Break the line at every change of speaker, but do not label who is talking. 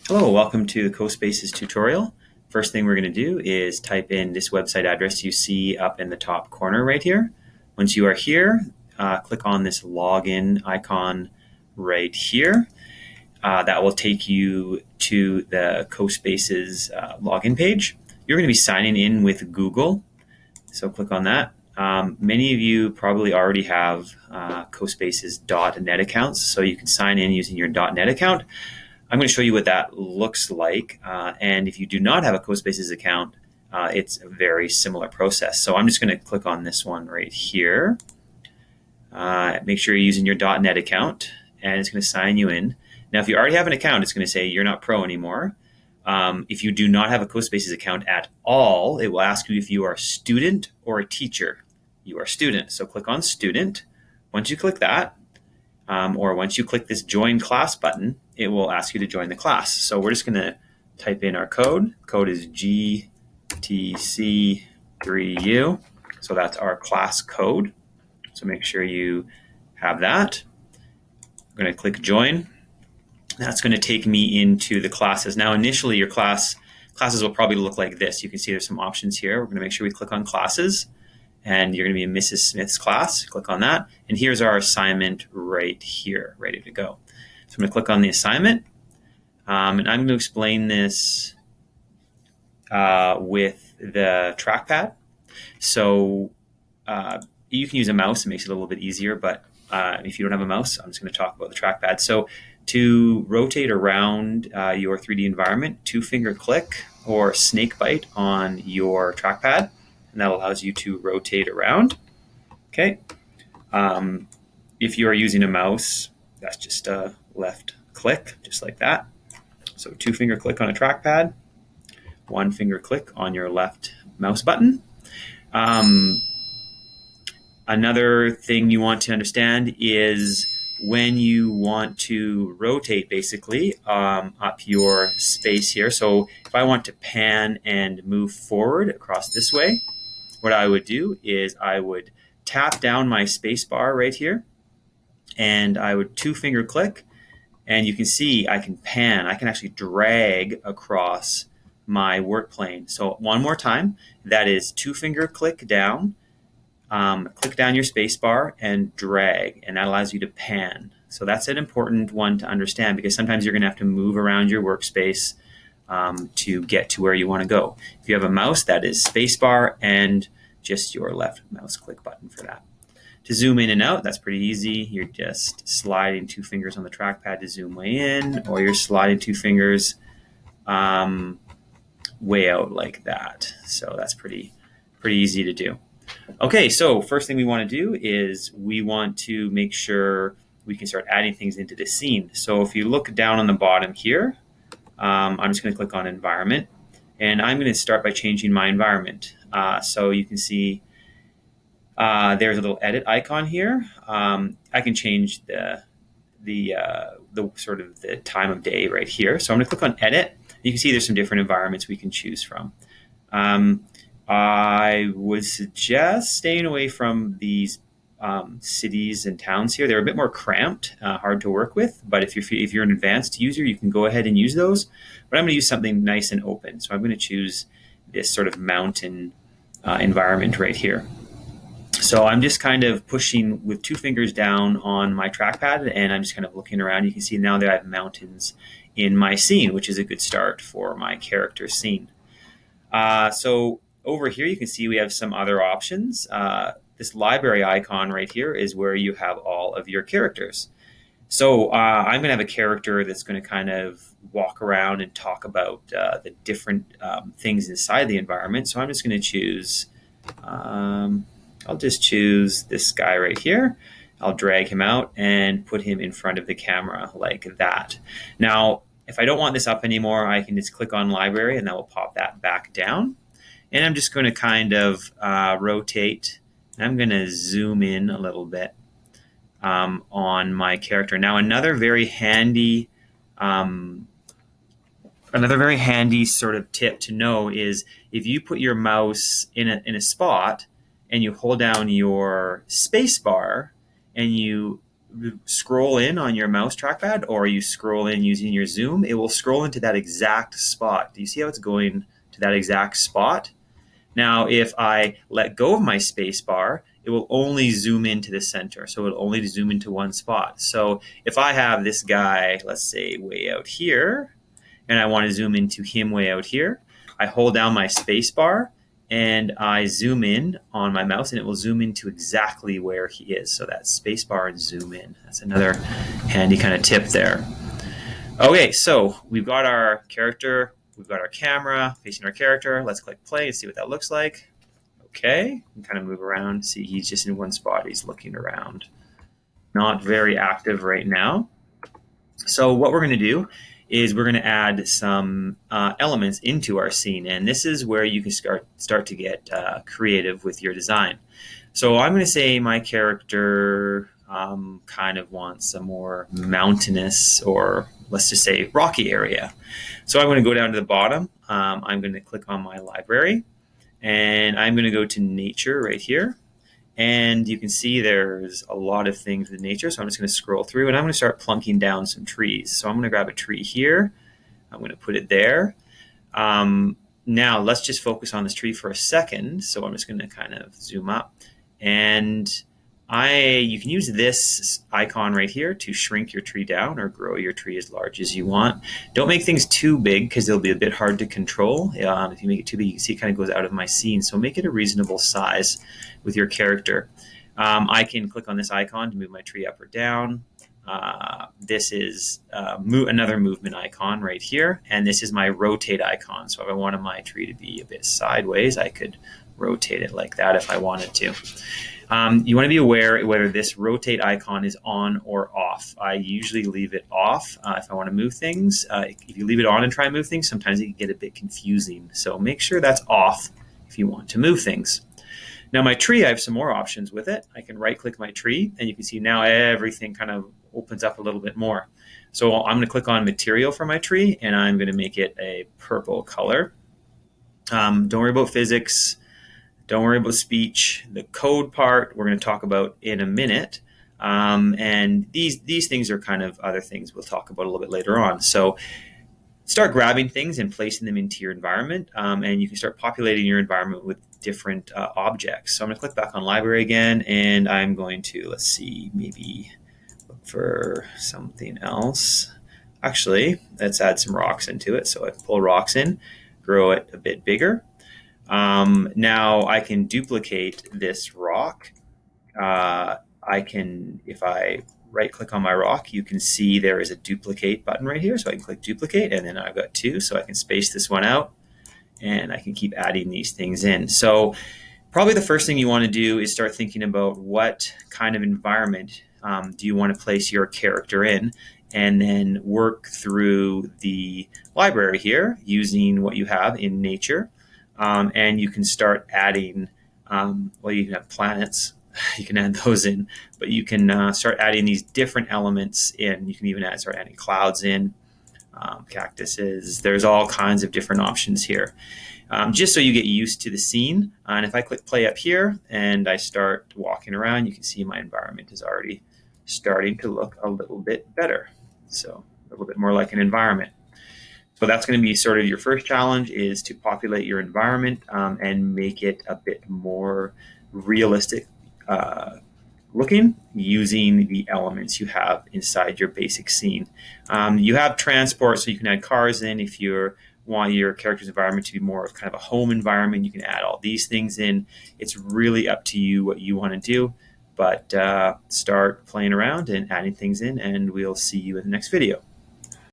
Hello, welcome to the CoSpaces tutorial. First thing we're going to do is type in this website address you see up in the top corner right here. Once you are here, click on this login icon right here. That will take you to the CoSpaces login page. You're going to be signing in with Google, so click on that. Many of you probably already have CoSpaces.net accounts, so you can sign in using your .net account. I'm going to show you what that looks like. And if you do not have a CoSpaces account, it's a very similar process. So I'm just going to click on this one right here. Make sure you're using your .net account, and it's going to sign you in. Now, if you already have an account, it's going to say you're not pro anymore. If you do not have a CoSpaces account at all, it will ask you if you are a student or a teacher. You are a student, so click on student. Once you click that, or once you click this join class button, it will ask you to join the class. So we're just going to type in our code. Code is GTC3U. So that's our class code. So make sure you have that. I'm going to click join. That's going to take me into the classes. Now, initially, your classes will probably look like this. You can see there's some options here. We're going to make sure we click on classes. And you're going to be in Mrs. Smith's class. Click on that. And here's our assignment right here, ready to go. So I'm going to click on the assignment. And I'm going to explain this with the trackpad. So you can use a mouse. It makes it a little bit easier. But if you don't have a mouse, I'm just going to talk about the trackpad. So to rotate around your 3D environment, two-finger click or snake bite on your trackpad. And that allows you to rotate around. Okay. If you are using a mouse, that's just a left click, just like that. So two-finger click on a trackpad, one-finger click on your left mouse button. Another thing you want to understand is when you want to rotate, basically, up your space here. So if I want to pan and move forward across this way, what I would do is I would tap down my space bar right here, and I would two-finger click, and you can see I can pan. I can actually drag across my work plane. So one more time, that is two-finger click down your space bar and drag, and that allows you to pan. So that's an important one to understand, because sometimes you're going to have to move around your workspace to get to where you want to go. If you have a mouse, that is spacebar and just your left mouse click button for that. To zoom in and out, that's pretty easy. You're just sliding two fingers on the trackpad to zoom way in, or you're sliding two fingers way out like that. So that's pretty easy to do. Okay, so first thing we want to do is we want to make sure we can start adding things into the scene. So if you look down on the bottom here, I'm just going to click on environment, and I'm going to start by changing my environment. So you can see there's a little edit icon here. I can change the sort of the time of day right here. So I'm going to click on edit. You can see there's some different environments we can choose from. I would suggest staying away from these cities and towns here. They're a bit more cramped, hard to work with. But if you're an advanced user, you can go ahead and use those. But I'm going to use something nice and open. So I'm going to choose this sort of mountain environment right here. So I'm just kind of pushing with two fingers down on my trackpad, and I'm just kind of looking around. You can see now that I have mountains in my scene, which is a good start for my character scene. So over here, you can see we have some other options. This library icon right here is where you have all of your characters. So I'm going to have a character that's going to kind of walk around and talk about the different things inside the environment. So I'm just going to choose, I'll just choose this guy right here. I'll drag him out and put him in front of the camera like that. Now, if I don't want this up anymore, I can just click on library, and that will pop that back down. And I'm just going to kind of rotate. I'm going to zoom in a little bit on my character. Now, another very handy sort of tip to know is if you put your mouse in a spot and you hold down your space bar and you scroll in on your mouse trackpad or you scroll in using your zoom, it will scroll into that exact spot. Do you see how it's going to that exact spot? Now, if I let go of my space bar, it will only zoom into the center. So it'll only zoom into one spot. So if I have this guy, let's say way out here, and I want to zoom into him way out here, I hold down my space bar and I zoom in on my mouse and it will zoom into exactly where he is. So that space bar and zoom in. That's another handy kind of tip there. Okay, so we've got our character, we've got our camera facing our character. Let's click play and see what that looks like. Okay, and kind of move around. See, he's just in one spot. He's looking around. Not very active right now. So what we're going to do is we're going to add some elements into our scene. And this is where you can start to get creative with your design. So I'm going to say my character kind of wants a more mountainous, or let's just say rocky area. So I'm going to go down to the bottom. I'm going to click on my library and I'm going to go to nature right here. And you can see there's a lot of things with nature. So I'm just going to scroll through and I'm going to start plunking down some trees. So I'm going to grab a tree here. I'm going to put it there. Now let's just focus on this tree for a second. So I'm just going to kind of zoom up, and you can use this icon right here to shrink your tree down or grow your tree as large as you want. Don't make things too big because they'll be a bit hard to control. If you make it too big, you can see it kind of goes out of my scene. So make it a reasonable size with your character. I can click on this icon to move my tree up or down. This is another movement icon right here, and this is my rotate icon. So if I wanted my tree to be a bit sideways, I could rotate it like that if I wanted to. You want to be aware whether this rotate icon is on or off. I usually leave it off if I want to move things. If you leave it on and try and move things, sometimes it can get a bit confusing. So make sure that's off if you want to move things. Now my tree, I have some more options with it. I can right click my tree and you can see now everything kind of opens up a little bit more. So I'm going to click on material for my tree and I'm going to make it a purple color. Don't worry about physics. Don't worry about speech. The code part we're going to talk about in a minute. And these things are kind of other things we'll talk about a little bit later on. So start grabbing things and placing them into your environment. And you can start populating your environment with different objects. So I'm going to click back on library again, and I'm going to, let's see, maybe look for something else. Actually, let's add some rocks into it. So I pull rocks in, grow it a bit bigger. Now I can duplicate this rock. I can, if I right click on my rock, you can see there is a duplicate button right here. So I can click duplicate, and then I've got two. So I can space this one out and I can keep adding these things in. So probably the first thing you want to do is start thinking about what kind of environment do you want to place your character in, and then work through the library here using what you have in nature. And you can start adding, well, you can have planets, you can add those in, but you can start adding these different elements in. You can even start adding clouds in, cactuses. There's all kinds of different options here, just so you get used to the scene. And if I click play up here and I start walking around, you can see my environment is already starting to look a little bit better. So a little bit more like an environment. So that's going to be sort of your first challenge, is to populate your environment and make it a bit more realistic looking using the elements you have inside your basic scene. You have transport, so you can add cars in. If you want your character's environment to be more of kind of a home environment, you can add all these things in. It's really up to you what you want to do, but start playing around and adding things in, and we'll see you in the next video.